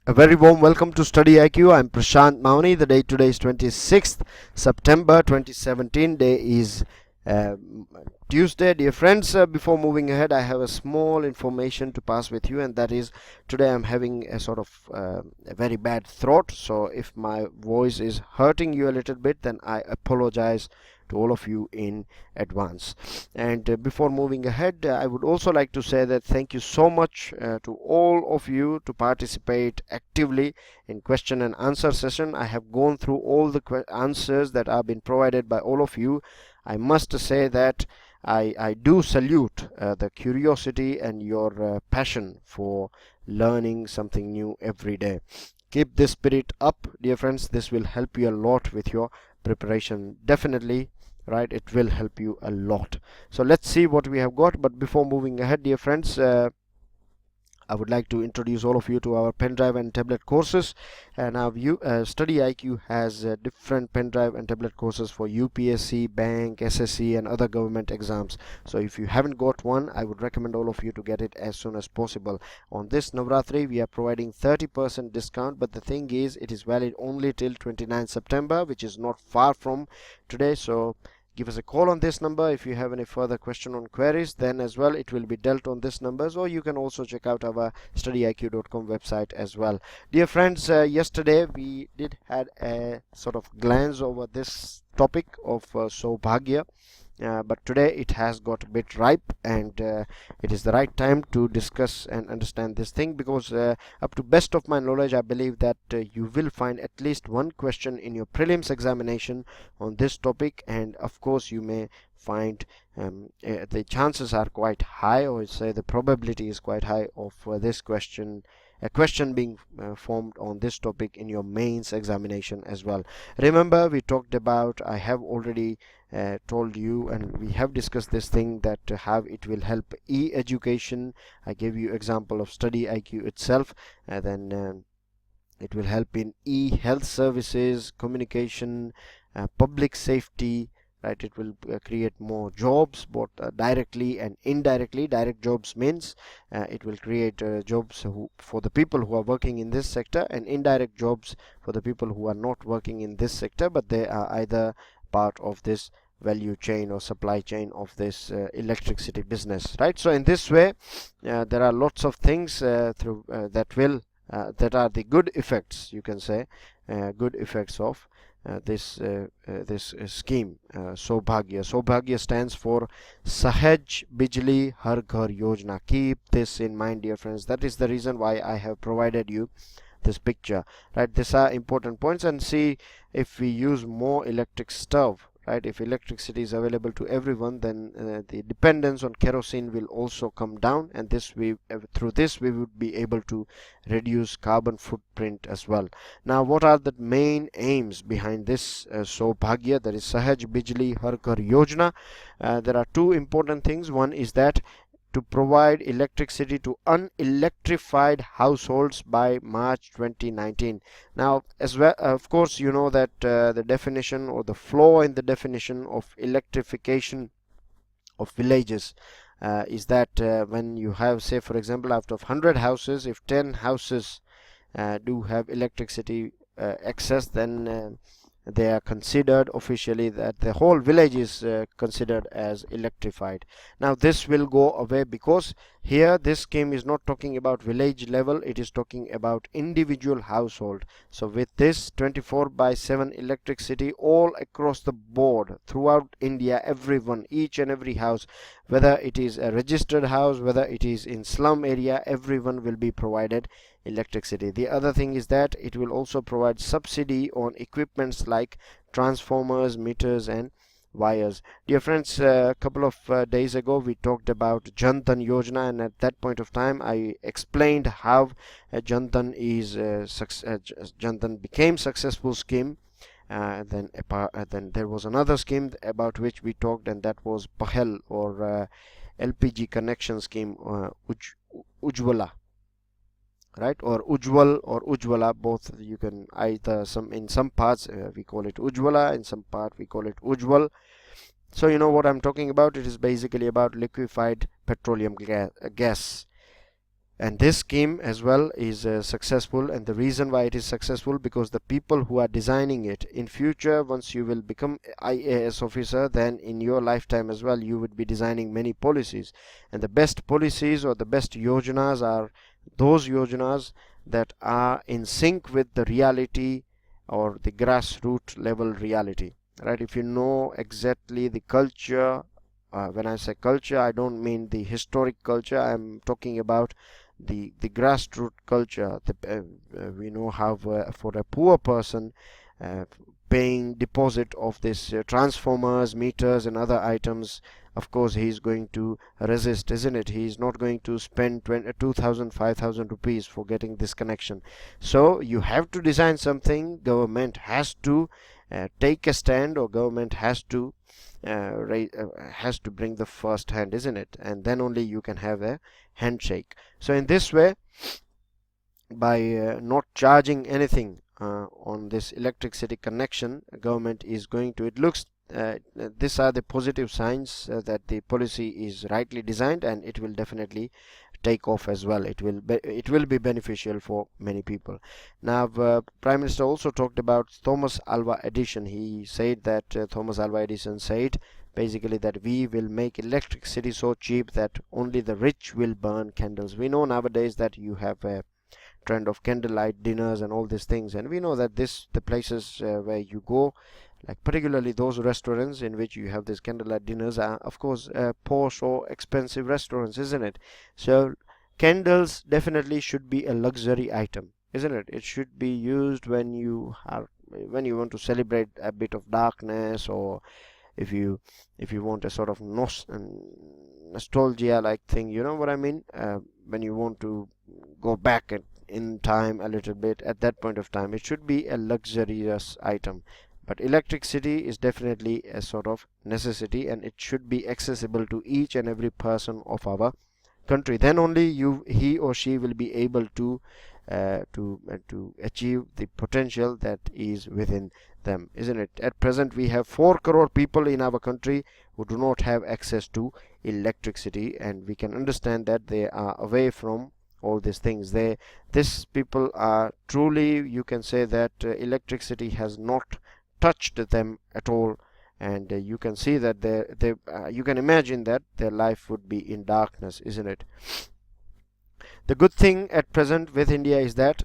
A very warm welcome to StudyIQ. I'm Prashant Mauni. The date today is 26th September 2017. Day is uh, Tuesday. Dear friends, before moving ahead, I have a small information to pass with you, and that is today I'm having a sort of a very bad throat. So if my voice is hurting you a little bit, then I apologize to all of you in advance. And before moving ahead, I would also like to say that thank you so much to all of you to participate actively in question and answer session. I have gone through all the answers that have been provided by all of you. I must say that I do salute the curiosity and your passion for learning something new every day. Keep this spirit up, dear friends. This will help you a lot with your preparation. Definitely, right, it will help you a lot. So let's see what we have got. But before moving ahead, dear friends, I would like to introduce all of you to our pendrive and tablet courses. And now StudyIQ has different pendrive and tablet courses for UPSC, bank, SSC and other government exams. So if you haven't got one, I would recommend all of you to get it as soon as possible. On this Navratri, we are providing 30% discount, but the thing is, it is valid only till 29th September, which is not far from today. So give us a call on this number if you have any further question on queries. Then as well, it will be dealt on this numbers, or you can also check out our studyiq.com website as well. Dear friends, yesterday we did had a sort of glance over this topic of Sobhagya. But today it has got a bit ripe, and it is the right time to discuss and understand this thing, because up to best of my knowledge, I believe that you will find at least one question in your prelims examination on this topic. And of course you may find the chances are quite high, or say the probability is quite high of this question, a question being formed on this topic in your mains examination as well. Remember, we talked about, I have already told you, and we have discussed this thing, that how it will help e-education. I gave you example of StudyIQ itself, and then it will help in e-health services, communication, public safety, right? It will create more jobs, both directly and indirectly. Direct jobs means it will create jobs for the people who are working in this sector, and indirect jobs for the people who are not working in this sector, but they are either part of this value chain or supply chain of this electricity business, right? So in this way, there are lots of things through that are the good effects, you can say, good effects of this scheme. Sobhagya stands for Sahaj Bijli Har Ghar Yojana. Keep this in mind, dear friends. That is the reason why I have provided you this picture, right? These are important points. And see, if we use more electric stove, right, if electricity is available to everyone, then the dependence on kerosene will also come down, and through this we would be able to reduce carbon footprint as well. Now, what are the main aims behind this Sobhagya, that is Sahaj Bijli Har Ghar Yojana? There are two important things. One is that to provide electricity to unelectrified households by March 2019. Now, as well, of course, you know that the definition, or the flaw in the definition of electrification of villages is that when you have, say for example, out of 100 houses, if 10 houses do have electricity excess, then they are considered officially that the whole village is considered as electrified. Now this will go away, because here this scheme is not talking about village level, it is talking about individual household. So with this 24/7 electricity all across the board throughout India, everyone, each and every house, whether it is a registered house, whether it is in slum area, everyone will be provided electricity. The other thing is that it will also provide subsidy on equipments like transformers, meters and wires. Dear friends, a couple of days ago we talked about Jan Dhan Yojana, and at that point of time I explained how Jan Dhan became successful scheme. Then there was another scheme about which we talked, and that was Pahel, or LPG connection scheme, Ujwala, right, or Ujwal or Ujwala, both. You can either, in some parts we call it Ujwala, in some part we call it Ujwal. So you know what I'm talking about. It is basically about liquefied petroleum gas. And this scheme as well is successful, and the reason why it is successful, because the people who are designing it in future, once you will become IAS officer, then in your lifetime as well you would be designing many policies, and the best policies or the best yojanas are those yojanas that are in sync with the reality or the grassroots level reality, right? If you know exactly the culture, when I say culture, I don't mean the historic culture, I'm talking about the grassroots culture. We know how for a poor person uh, paying deposit of this transformers, meters and other items, of course he is going to resist, isn't it? He is not going to spend 2,000 5,000 rupees for getting this connection. So you have to design something. Government has to take a stand, or government has to bring the first hand, isn't it? And then only you can have a handshake. So in this way, by not charging anything on this electricity connection, government is going to, it looks these are the positive signs that the policy is rightly designed, and it will definitely take off as well. It will be beneficial for many people. Now Prime Minister also talked about Thomas Alva Edison. He said that Thomas Alva Edison said basically that we will make electricity so cheap that only the rich will burn candles. We know nowadays that you have a trend of candlelight dinners and all these things, and we know that the places where you go, like particularly those restaurants in which you have these candlelight dinners, are of course posh or expensive restaurants, isn't it? So candles definitely should be a luxury item, isn't it? It should be used when you want to celebrate a bit of darkness, or if you want a sort of nostalgia like thing, you know what I mean, when you want to go back in time a little bit. At that point of time, it should be a luxurious item. But electricity is definitely a sort of necessity, and it should be accessible to each and every person of our country. Then only he or she will be able to achieve the potential that is within them, isn't it? At present, we have 4 crore people in our country who do not have access to electricity, and we can understand that they are away from all these things. These people are truly, you can say that electricity has not touched them at all, and you can see that you can imagine that their life would be in darkness, isn't it? The good thing at present with India is that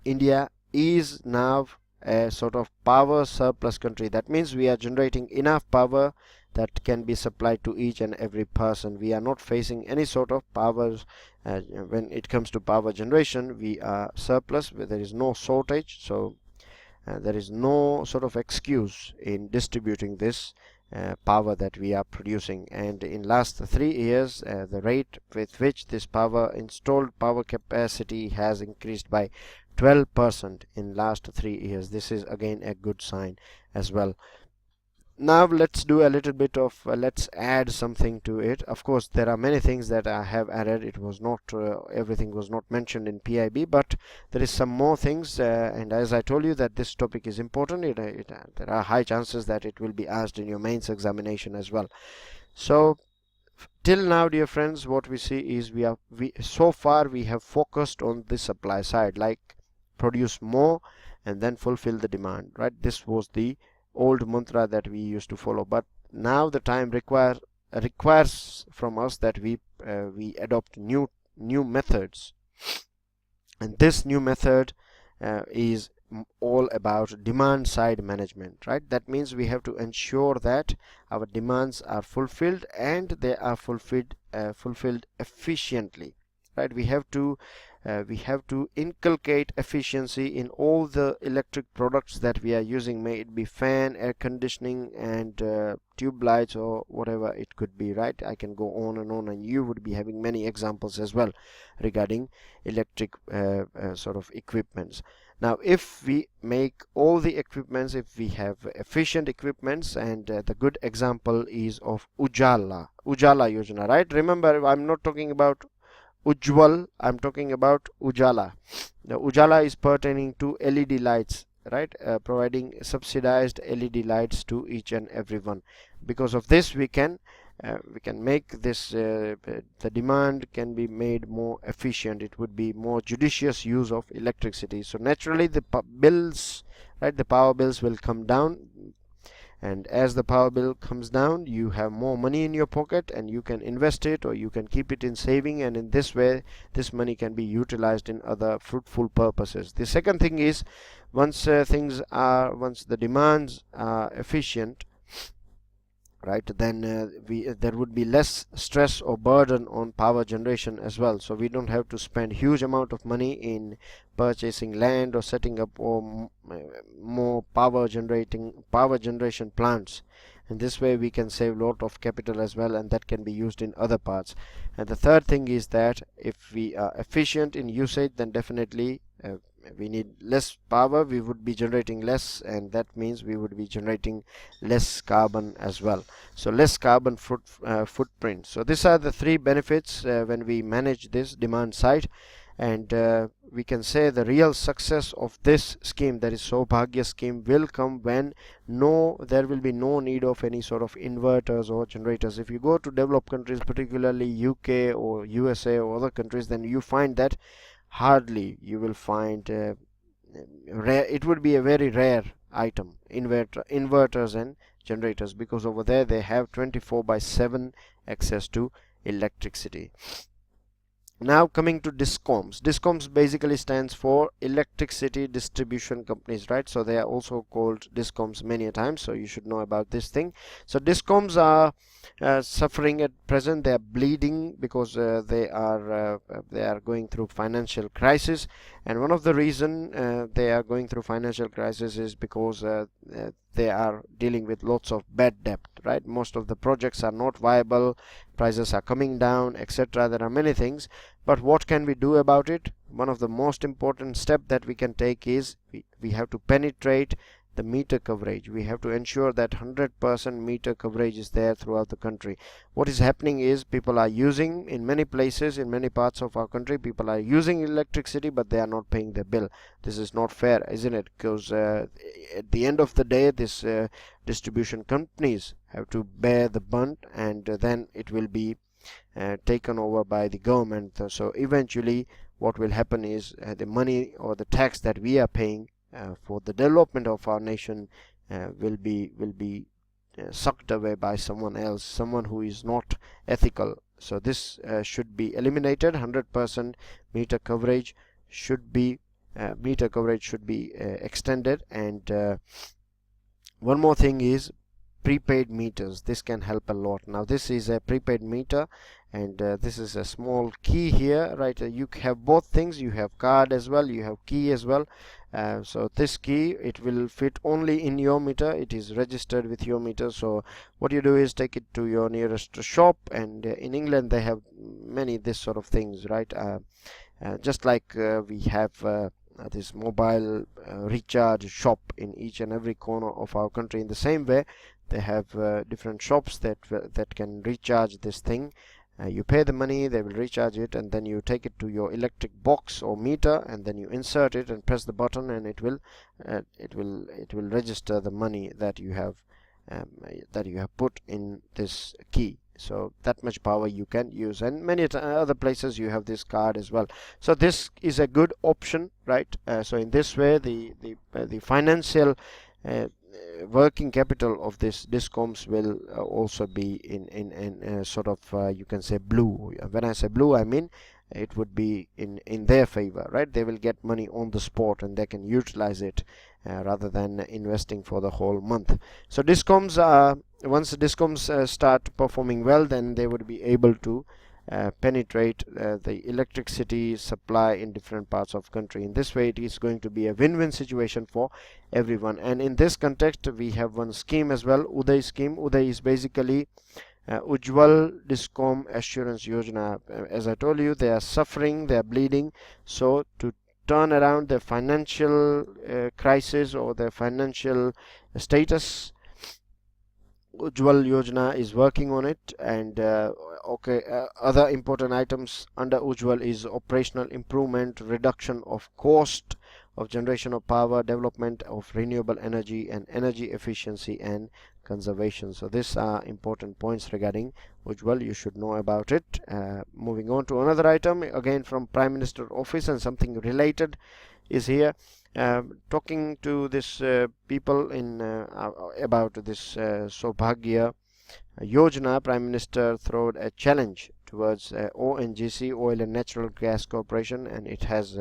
India is now a sort of power surplus country. That means we are generating enough power that can be supplied to each and every person. We are not facing any sort of power when it comes to power generation. We are surplus, there is no shortage, so there is no sort of excuse in distributing this power that we are producing. And in last 3 years, the rate with which this installed power capacity has increased by 12% in last 3 years. This is again a good sign as well. Now let's do a little bit of let's add something to it. Of course, there are many things that I have added. It was not everything was not mentioned in PIB, but there is some more things, and as I told you that this topic is important, there are high chances that it will be asked in your mains examination as well. So till now, dear friends, what we see is so far we have focused on the supply side, like produce more and then fulfill the demand, right? This was the old mantra that we used to follow, but now the time requires from us that we adopt new methods, and this new method is all about demand side management, right? That means we have to ensure that our demands are fulfilled, and they are fulfilled efficiently, right? We have to inculcate efficiency in all the electric products that we are using, may it be fan, air conditioning, and tube lights, or whatever it could be, right? I can go on, and you would be having many examples as well regarding electric sort of equipments. Now, if we make all the equipments, if we have efficient equipments, and the good example is of Ujala Yojana, right? Remember, I'm not talking about Ujjwal, I'm talking about Ujala. Now, Ujala is pertaining to LED lights, right? Providing subsidized LED lights to each and everyone. Because of this, we can we can make this the demand can be made more efficient. It would be more judicious use of electricity. So naturally the bills, right, the power bills will come down, and as the power bill comes down, you have more money in your pocket, and you can invest it or you can keep it in saving, and in this way this money can be utilized in other fruitful purposes. The second thing is, once the demands are efficient, right, then there would be less stress or burden on power generation as well. So we don't have to spend huge amount of money in purchasing land or setting up more power generation plants. And this way we can save a lot of capital as well, and that can be used in other parts. And the third thing is that if we are efficient in usage, then definitely we need less power, we would be generating less, and that means we would be generating less carbon as well. So less carbon footprint. So these are the three benefits when we manage this demand side. And we can say the real success of this scheme, that is Saubhagya scheme, will come when there will be no need of any sort of inverters or generators. If you go to developed countries, particularly UK or USA or other countries, then you find that hardly you will find rare. It would be a very rare item, inverters and generators, because over there they have 24/7 access to electricity. Now coming to DISCOMs. DISCOMs basically stands for electricity distribution companies, right? So they are also called DISCOMs many a times, so you should know about this thing. So DISCOMs are suffering at present. They are bleeding because they are going through financial crisis, and one of the reason they are going through financial crisis is because they are dealing with lots of bad debt, right? Most of the projects are not viable, prices are coming down, etc. There are many things, but what can we do about it? One of the most important step that we can take is we have to penetrate the meter coverage. We have to ensure that 100% meter coverage is there throughout the country. What is happening is, people are using, in many places, in many parts of our country, people are using electricity, but they are not paying their bill. This is not fair, isn't it? Because at the end of the day, this distribution companies have to bear the brunt, and then it will be taken over by the government. So eventually what will happen is the money or the tax that we are paying for the development of our nation will be sucked away by someone else, someone who is not ethical. So this should be eliminated. 100% meter coverage should be extended. And one more thing is prepaid meters. This can help a lot. Now this is a prepaid meter, and this is a small key here, right? You have both things. You have card as well, you have key as well. So this key, it will fit only in your meter. It is registered with your meter. So what you do is take it to your nearest shop, and in England they have many this sort of things, right? Just like we have this mobile recharge shop in each and every corner of our country. In the same way, they have different shops that can recharge this thing. You pay the money, they will recharge it, and then you take it to your electric box or meter, and then you insert it and press the button, and it will register the money that you have put in this key. So that much power you can use, and many other places you have this card as well. So this is a good option, right? So in this way, the financial working capital of this DISCOMs will also be in sort of you can say blue. When I say blue, I mean it would be in their favor, right? They will get money on the spot, and they can utilize it rather than investing for the whole month. So DISCOMs once the DISCOMs start performing well, then they would be able to penetrate the electricity supply in different parts of country. In this way, it is going to be a win-win situation for everyone. And in this context, we have one scheme as well, Uday scheme. Uday is basically Ujjwal Discom Assurance Yojana. As I told you, they are suffering, they are bleeding. So to turn around their financial crisis or their financial status, Ujjwal Yojana is working on it. And other important items under Ujjwal is operational improvement, reduction of cost of generation of power, development of renewable energy and energy efficiency, and conservation. So these are important points regarding Ujjwal. You should know about it. Moving on to another item, again from Prime Minister office, and something related is here. Talking to this people in about this Saubhagya Yojana, Prime Minister throwed a challenge towards ONGC, Oil and Natural Gas Corporation, and it has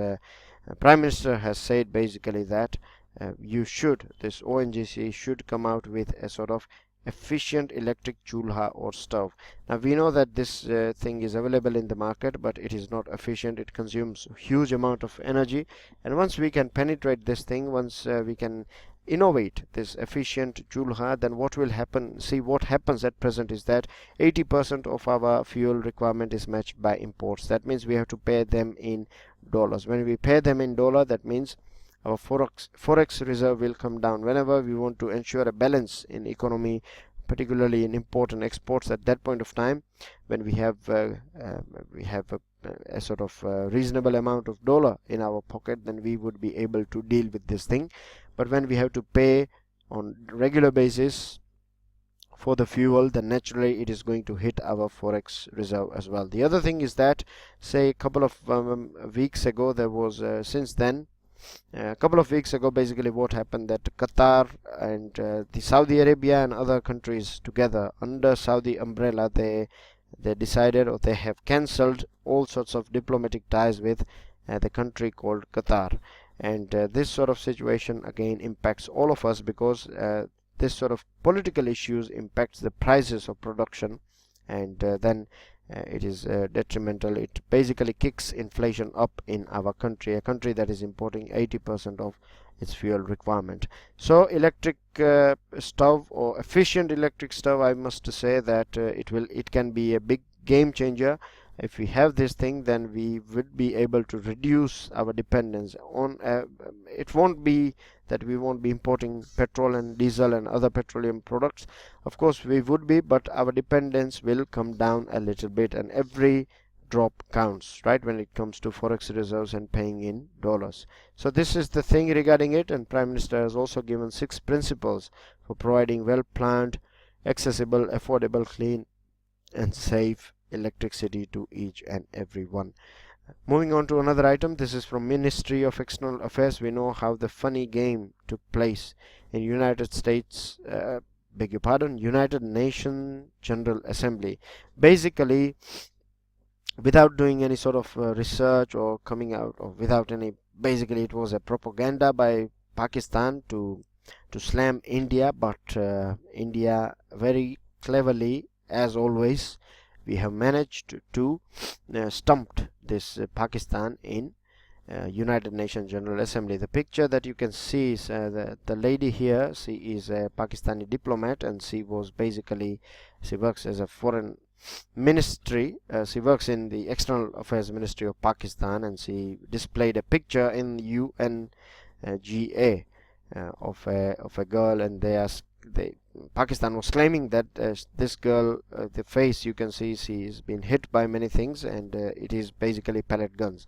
Prime Minister has said basically that this ONGC should come out with a sort of efficient electric chulha or stove. Now we know that this thing is available in the market, but it is not efficient. It consumes huge amount of energy, and once we can penetrate this thing, once we can innovate this efficient chulha, then what will happen? See, what happens at present is that 80% of our fuel requirement is matched by imports. That means we have to pay them in dollars. When we pay them in dollar, that means our forex reserve will come down. Whenever we want to ensure a balance in economy, particularly in import and exports, at that point of time, when we have a sort of reasonable amount of dollar in our pocket, then we would be able to deal with this thing. But when we have to pay on regular basis for the fuel, then naturally it is going to hit our forex reserve as well. The other thing is that, say a couple of weeks ago, there was since then a couple of weeks ago, basically what happened, that Qatar and the Saudi Arabia and other countries together under Saudi umbrella, they decided, or they have cancelled all sorts of diplomatic ties with the country called Qatar. And this sort of situation again impacts all of us, because this sort of political issues impacts the prices of production, and then it is detrimental. It basically kicks inflation up in our country, a country that is importing 80% of its fuel requirement. So electric stove, or efficient electric stove, I must say that it can be a big game changer. If we have this thing, then we would be able to reduce our dependence on it won't be that we won't be importing petrol and diesel and other petroleum products. Of course we would be, but our dependence will come down a little bit, and every drop counts, right, when it comes to forex reserves and paying in dollars. So this is the thing regarding it, and Prime Minister has also given 6 principles for providing well planned, accessible, affordable, clean and safe electricity to each and every one. Moving on to another item, this is from Ministry of External Affairs. We know how the funny game took place in United States, United Nations General Assembly. Basically, without doing any sort of research or coming out, or without any, basically it was a propaganda by Pakistan to slam India, but India very cleverly, as always, we have managed to stumped this Pakistan in United Nations General Assembly. The picture that you can see is the lady here. She is a Pakistani diplomat, and she was basically, she works as a foreign ministry. She works in the External Affairs Ministry of Pakistan, and she displayed a picture in UNGA of a girl, and Pakistan was claiming that this girl, the face you can see, she has been hit by many things, and it is basically pellet guns.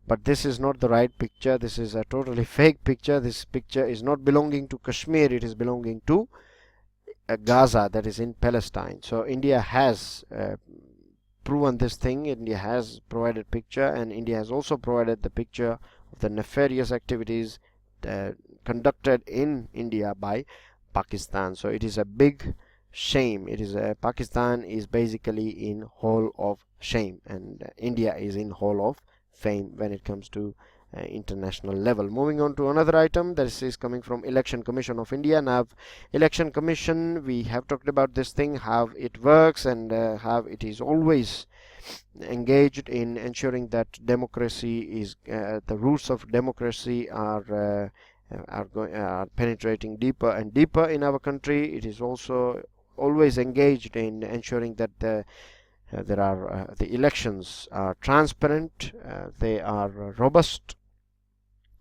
But this is not the right picture. This is a totally fake picture. This picture is not belonging to Kashmir. It is belonging to Gaza, that is in Palestine. So India has proven this thing. India has provided picture, and India has also provided the picture of the nefarious activities conducted in India by Pakistan. So it is a big shame. It is Pakistan is basically in hall of shame, and India is in hall of fame when it comes to international level. Moving on to another item, that is coming from Election Commission of India. Now, Election Commission, we have talked about this thing, how it works, and how it is always engaged in ensuring that democracy is the roots of democracy are penetrating deeper and deeper in our country. It is also always engaged in ensuring that the elections are transparent, they are robust.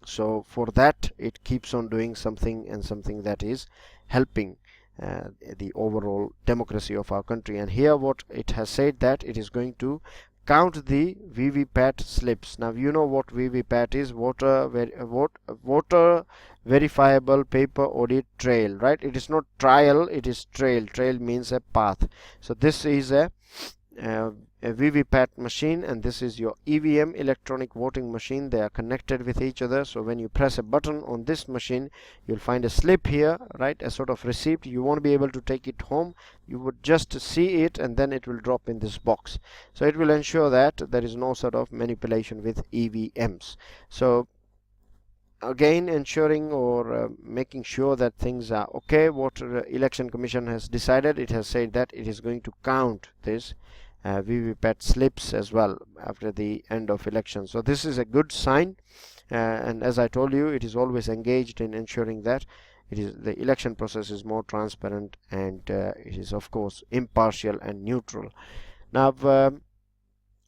So for that, it keeps on doing something, and something that is helping the overall democracy of our country. And here what it has said, that it is going to count the VVPAT slips. Now you know what VVPAT is, voter verifiable paper audit trail, right? It is not trial, it is trail. Trail means a path. So this is a VVPAT machine, and this is your EVM, electronic voting machine. They are connected with each other. So when you press a button on this machine, you'll find a slip here, right? A sort of receipt. You won't be able to take it home. You would just see it, and then it will drop in this box. So it will ensure that there is no sort of manipulation with EVMs. So again, ensuring or making sure that things are okay. What Election Commission has decided, it has said that it is going to count this VVPAT slips as well after the end of election. So this is a good sign, and as I told you, it is always engaged in ensuring that the election process is more transparent, and it is of course impartial and neutral. Now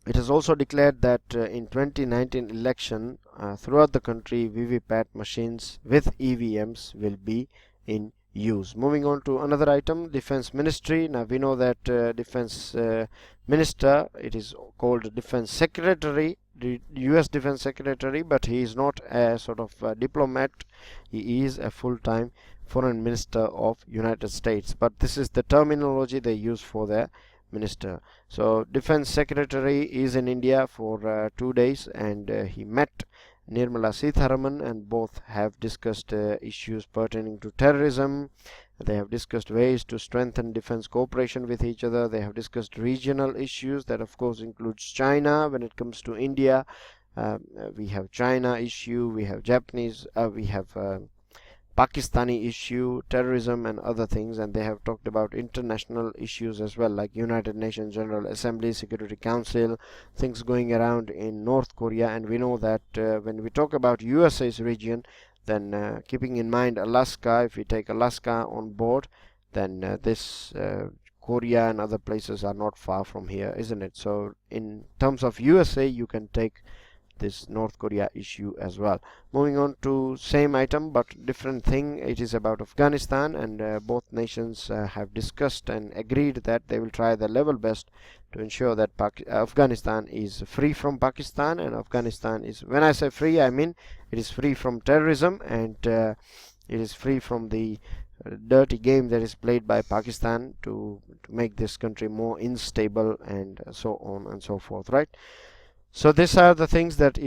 it has also declared that in 2019 election throughout the country, VVPAT machines with EVMs will be in use. Moving on to another item, Defense Ministry. Now we know that Defense Minister, it is called Defense Secretary, the US Defense Secretary, but he is not a sort of diplomat. He is a full-time Foreign Minister of United States, but this is the terminology they use for their minister. So Defense Secretary is in India for 2 days, and he met Nirmala Sitharaman, and both have discussed issues pertaining to terrorism. They have discussed ways to strengthen defense cooperation with each other. They have discussed regional issues, that of course includes China. When it comes to India, we have China issue, we have Pakistani issue, terrorism and other things, and they have talked about international issues as well, like United Nations General Assembly, Security Council, things going around in North Korea. And we know that when we talk about USA's region, then keeping in mind Alaska, if we take Alaska on board, then this Korea and other places are not far from here, isn't it? So in terms of USA, you can take this North Korea issue as well. Moving on to same item but different thing, it is about Afghanistan, and both nations have discussed and agreed that they will try their level best to ensure that Afghanistan is free from Pakistan, and Afghanistan is, when I say free, I mean it is free from terrorism, and it is free from the dirty game that is played by Pakistan to make this country more unstable, and so on and so forth, right? So these are the things that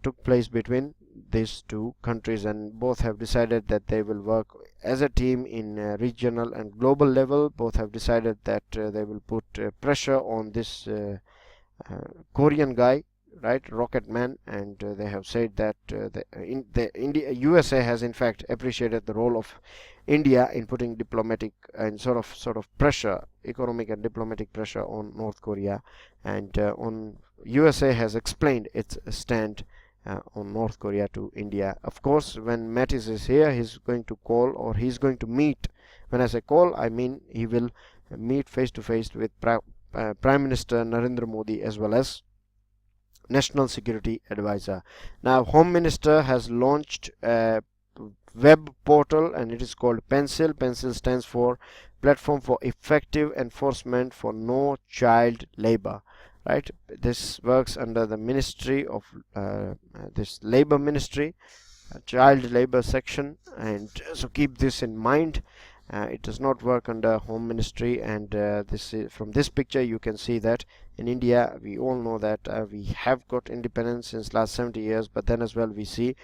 took place between these two countries, and both have decided that they will work as a team in regional and global level. Both have decided that they will put pressure on this Korean guy, right, Rocket Man, and they have said that USA has in fact appreciated the role of India in putting diplomatic and sort of pressure, economic and diplomatic pressure on North Korea, and USA has explained its stand on North Korea to India. Of course, when Mattis is here, he's going to call, or he's going to meet. When I say call, I mean he will meet face to face with Prime Minister Narendra Modi as well as National Security Advisor. Now, Home Minister has launched a web portal, and it is called Pencil. Pencil stands for Platform for Effective Enforcement for No Child Labor. Right, this works under the Ministry of this Labor Ministry, Child Labor section, and so keep this in mind. It does not work under Home Ministry, and this is, from this picture you can see that in India we all know that we have got independence since last 70 years, but then as well we see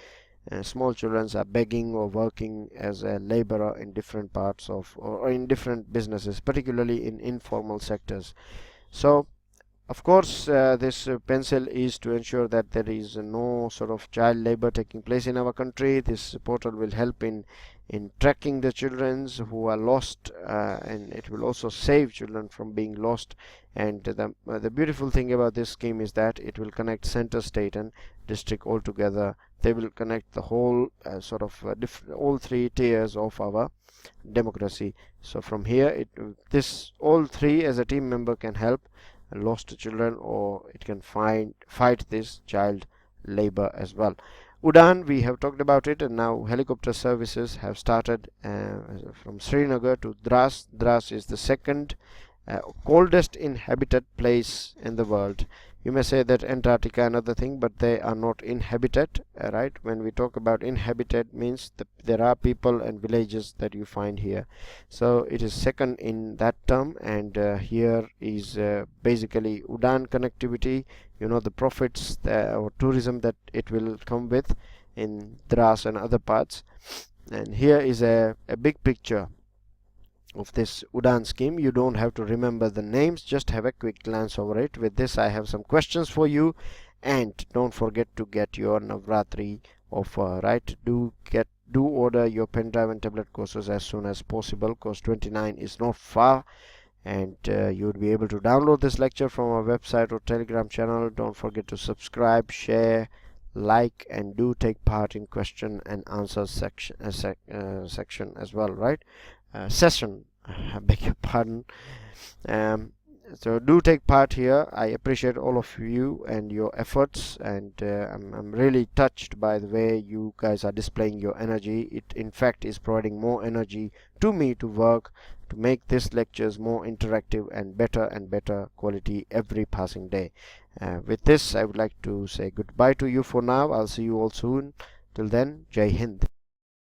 small children are begging or working as a laborer in different parts of, or in different businesses, particularly in informal sectors. So of course, this pencil is to ensure that there is no sort of child labor taking place in our country. This portal will help in tracking the children who are lost, and it will also save children from being lost. And the beautiful thing about this scheme is that it will connect center, state and district all together. They will connect the whole all three tiers of our democracy. So from here, all three as a team member can help lost children, or it can fight this child labor as well. Udan, we have talked about it, and now helicopter services have started from Srinagar to Dras. Dras is the second Coldest inhabited place in the world. You may say that Antarctica another thing, but they are not inhabited, right? When we talk about inhabited, means there are people and villages that you find here. So it is second in that term, and here is basically Udan connectivity, you know, the profits or tourism that it will come with in Dras and other parts. And here is a big picture of this Udan scheme. You don't have to remember the names, just have a quick glance over it. With this, I have some questions for you, and don't forget to get your Navratri offer, right? Do order your pen drive and tablet courses as soon as possible, because 29 is not far, and you would be able to download this lecture from our website or Telegram channel. Don't forget to subscribe, share, like, and do take part in question and answer section as well, right? Session, I beg your pardon. So do take part here. I appreciate all of you and your efforts, and I'm really touched by the way you guys are displaying your energy. It in fact is providing more energy to me to work to make these lectures more interactive and better quality every passing day. With this, I would like to say goodbye to you for now. I'll see you all soon. Till then, Jai Hind.